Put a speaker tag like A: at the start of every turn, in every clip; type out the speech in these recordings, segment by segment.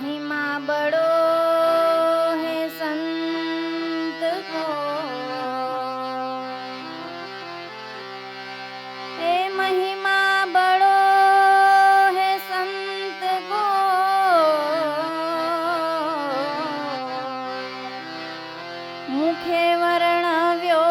A: महिमा बड़ो है संत को, हे महिमा बड़ो है संत को, मुखे वर्णव्यो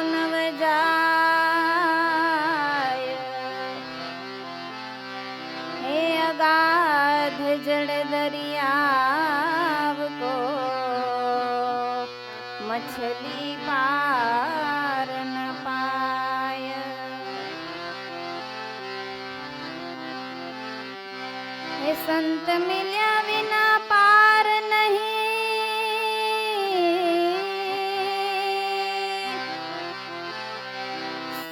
A: नव जाय, हे अगाध जड़ दरियाव को मछली पार न पाय। हे संत मिल्या बिना पार नहीं,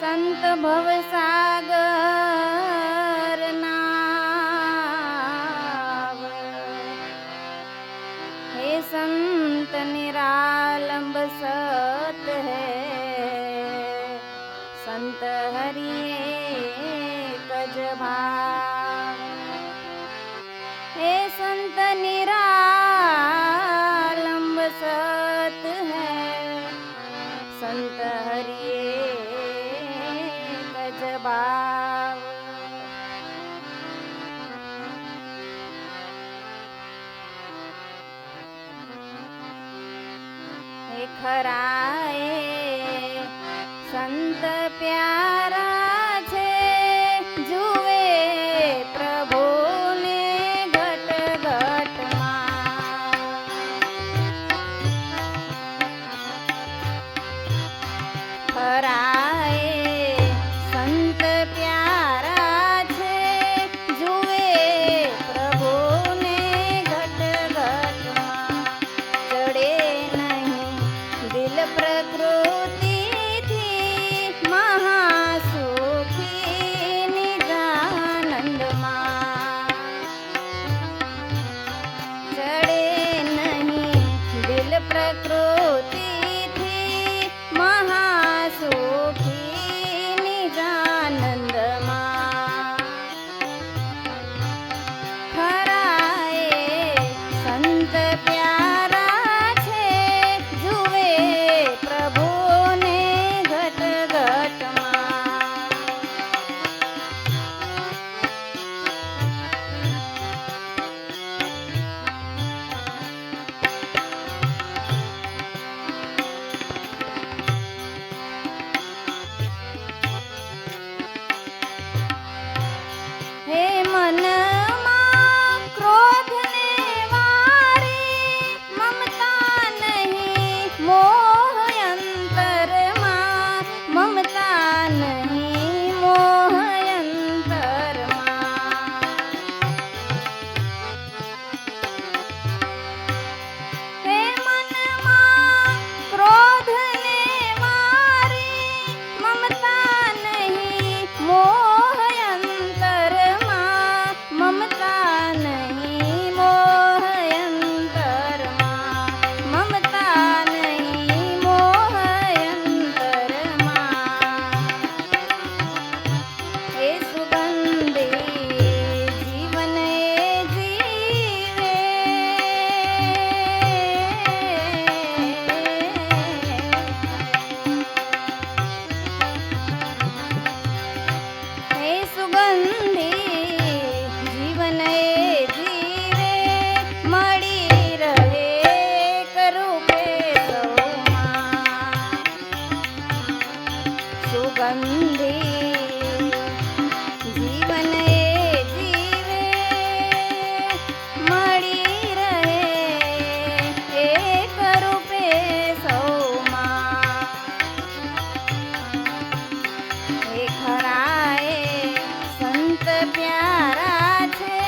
A: संत भव सागर नाव, हे संत निरालंब सत है, संत हरि कज भाव। हे संत निरालंब सत है, संत हरि कज भाव। हे खराए संत प्यारा छे, जुए प्रभु ने घट घट मां। खराए संत प्यारा छे, जुए प्रभु ने घट घट मां। चढ़े नहीं दिल प्रकृति थी, महासुखी निजानंद मां। चढ़े नहीं दिल प्रकृति थी, महासुखी निजानंद मां। खराए संत प्यारा छे, जुए प्रभु ने घट घट मां। हे मन मां क्रोध ने वारी, ममता नहीं मोह अंतर मां, ममता नहीं मोह अंतर मां। हे मन मां क्रोध ने वारी, ममता नहीं मोह अंतर मां, ममता नहीं मोह अंतर मां, ममता नहीं मोह अंतर मां। हे सुगंधी जीवन जीवे, हे सुगंधी जीवन जीवे, मળી રહે કરૂપે સૌમાં। સુગંધી જીવન જીવે, મળી રહે એક રૂપે સૌમાં। हे खराए संत प्यारा छे,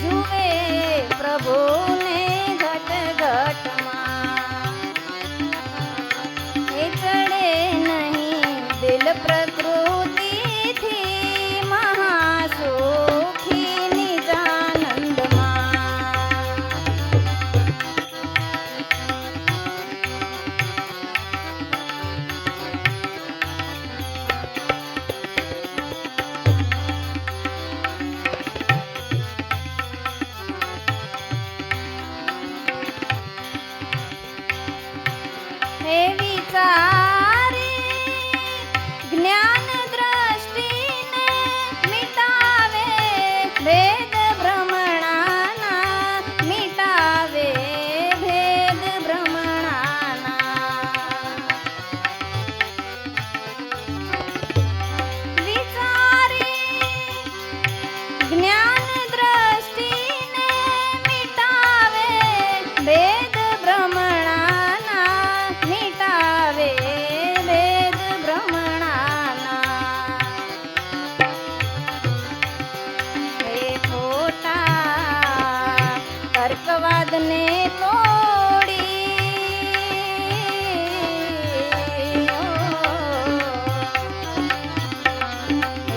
A: जुए प्रभु ने घट घट मां। हे चढ़े नहीं दिल प्रकृति તર્કવાદને તોડી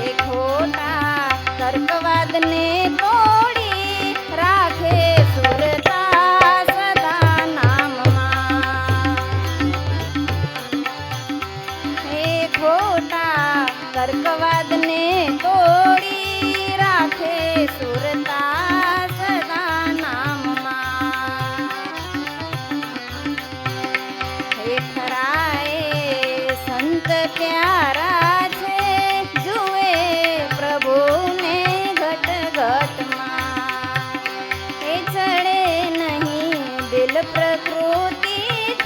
A: એ ખોટા તર્કવાદને તોડી રાખે સુરતા સદા નામમાં. એ ખોટા તર્કવાદને તોડી રાખે સુરતા સદા નામમાં. હે ખરા એ સંત પ્યારા છે, જુએ પ્રભુને ઘટ ઘટમાં. એ ચડે નહીં દિલ પ્રકૃતિથી,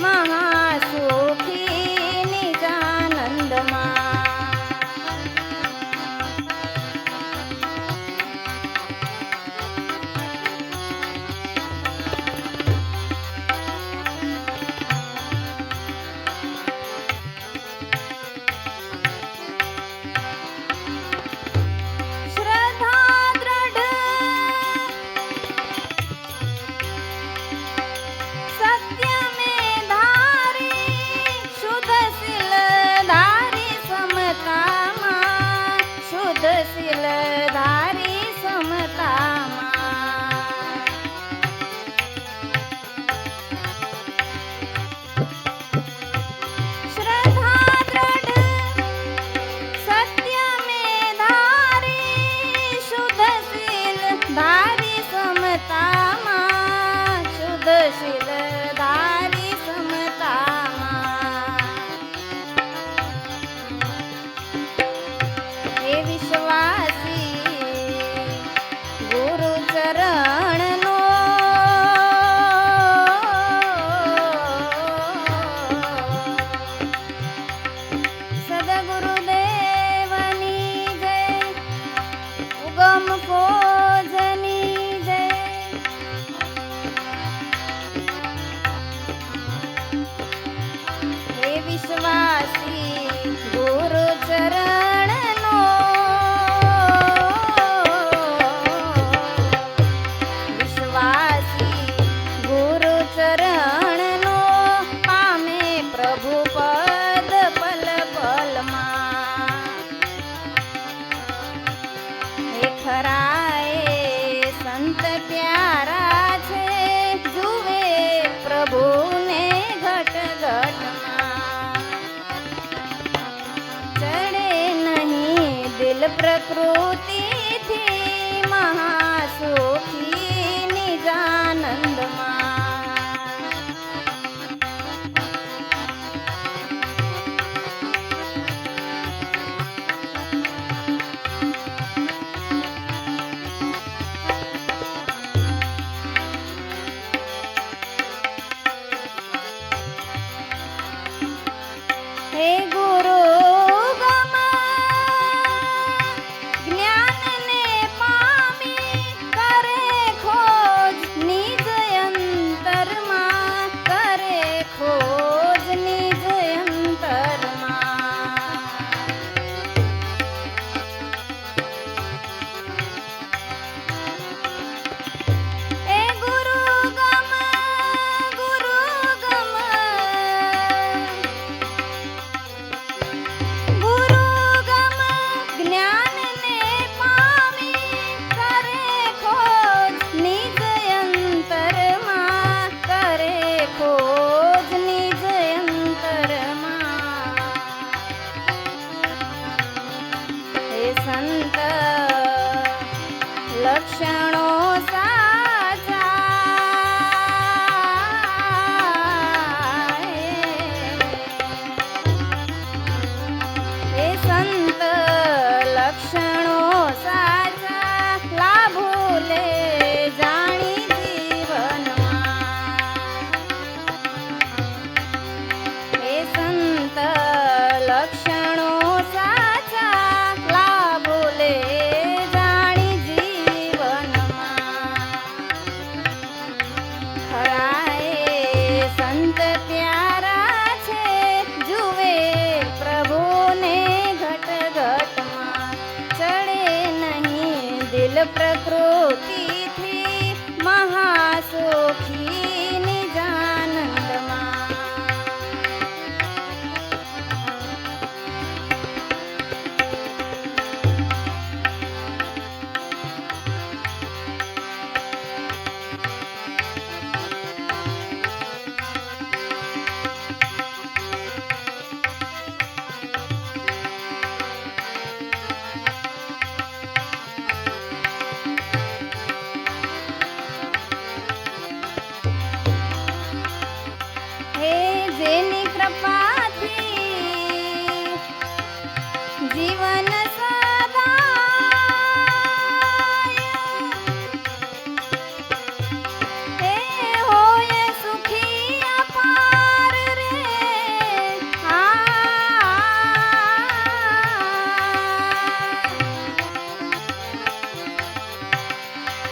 A: મહાસુખી નિજાનંદમાં. શ્રદ્ધા દ્રઢ સત્ય મેં ધારી, શુદ્ધ શીલ ધારી સમતામાં. શુદ્ધ શીલ ધારી સમતામાં. શ્રદ્ધા દ્રઢ સત્ય મેં ધારી, શુદ્ધ શીલ ધારી સમતામાં. શુદ્ધ શીલ ધારી સમતામાં. એ વિશ્વાસી ગુરુ ચરણનો સદગુરુદેવની જય, ઉગમ ફોજની જય. હે વિશ્વાસી ગુરુ ચરણનો વિશ્વાસી ગુરુ ચરણનો પામે પ્રભુ પદ પલ પલમાં. હે ખરા એ સંત પ્યારા છે, જુએ પ્રભુને ઘટ ઘટમાં. ચડે નહીં દિલ પ્રકૃતિથી, મહાસુખી નિજાનંદમાં. હે ગુરુ ગમા જ્ઞાન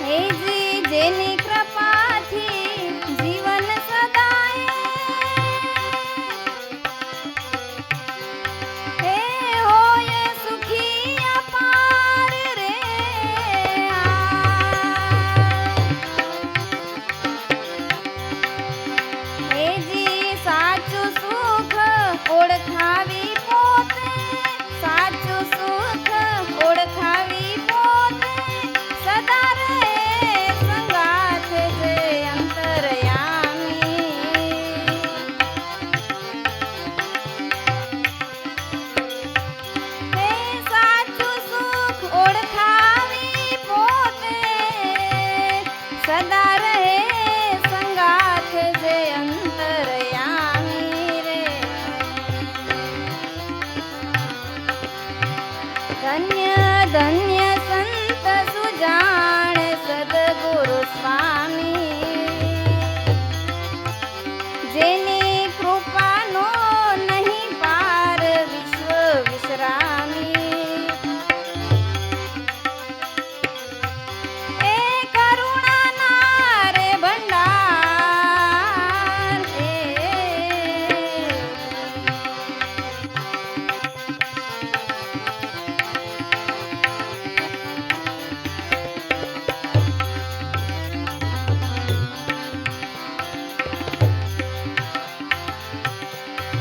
A: હેજી જેની કૃપાથી જીવન સદાય હે હોય સુખી અપાર રે હેજી સાચું સુખ ઓળખાવી પોતે સાચું સુખ ઓળખાવી પોતે સદા રહે સંગાથ જે અંતરયામી હે સાચું સુખ ઓળખાવી પોતે સદા રહે સંગાથ જે અંતરયામી રે ધન્ય ધન્ય સંત સુજાણ સદગુરુ સ્વામી જેની કૃપાનો નહીં પાર વિશ્વ વિશ્રામી એ કરુણાના રે ભંડાર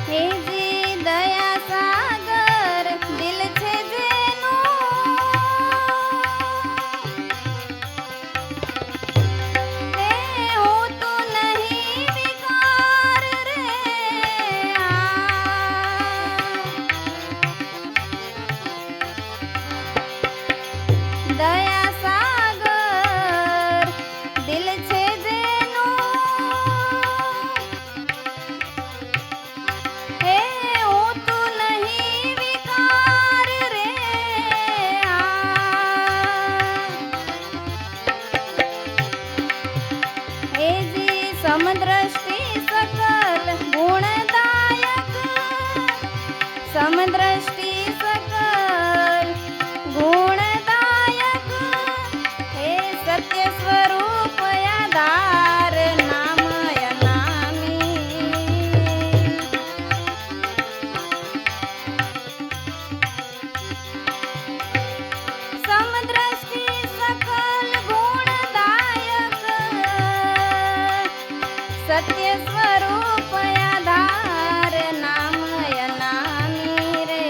A: હેજી દયા સાગર દિલ છે જેનું હે હોતું નહીં વિકાર રે દયા સાગર દિલ છે જેનું હે હોતું નહીં વિકાર રે હેજી સમદ્રષ્ટિ સકલ ગુણદાયક સમદ્રષ્ટિ સકલ ગુણદાયક હે સત્ય સ્વરૂપ યાદાર નામ અનામી સમદ્રષ્ટિ સકલ ગુણદાયક સત્ય સ્વરૂપ આધાર નામ અનામી રે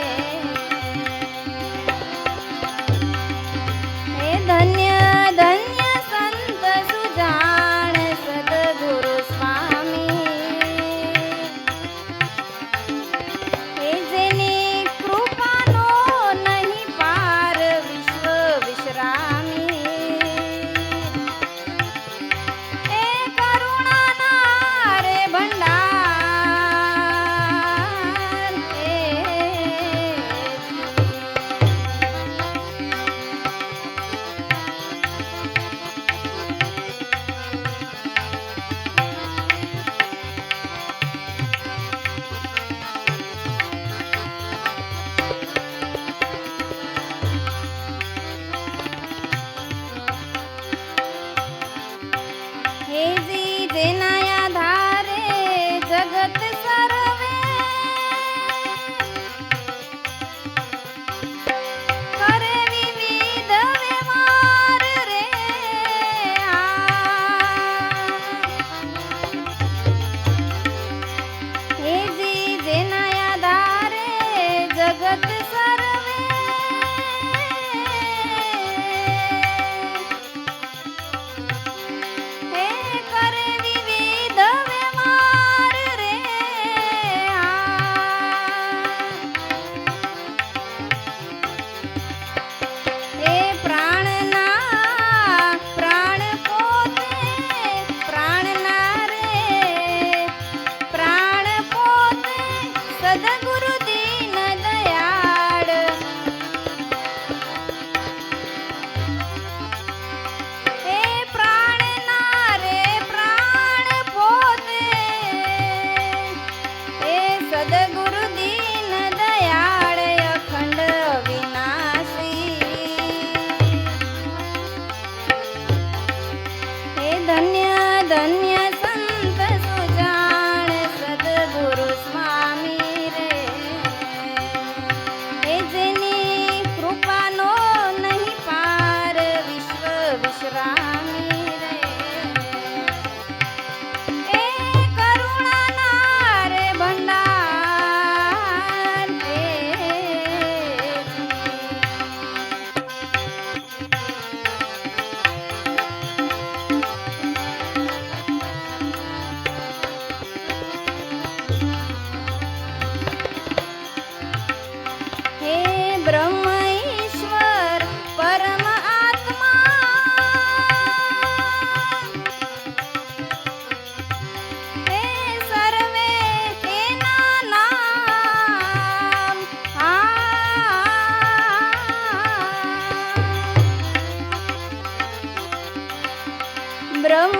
A: બ્રહ્મ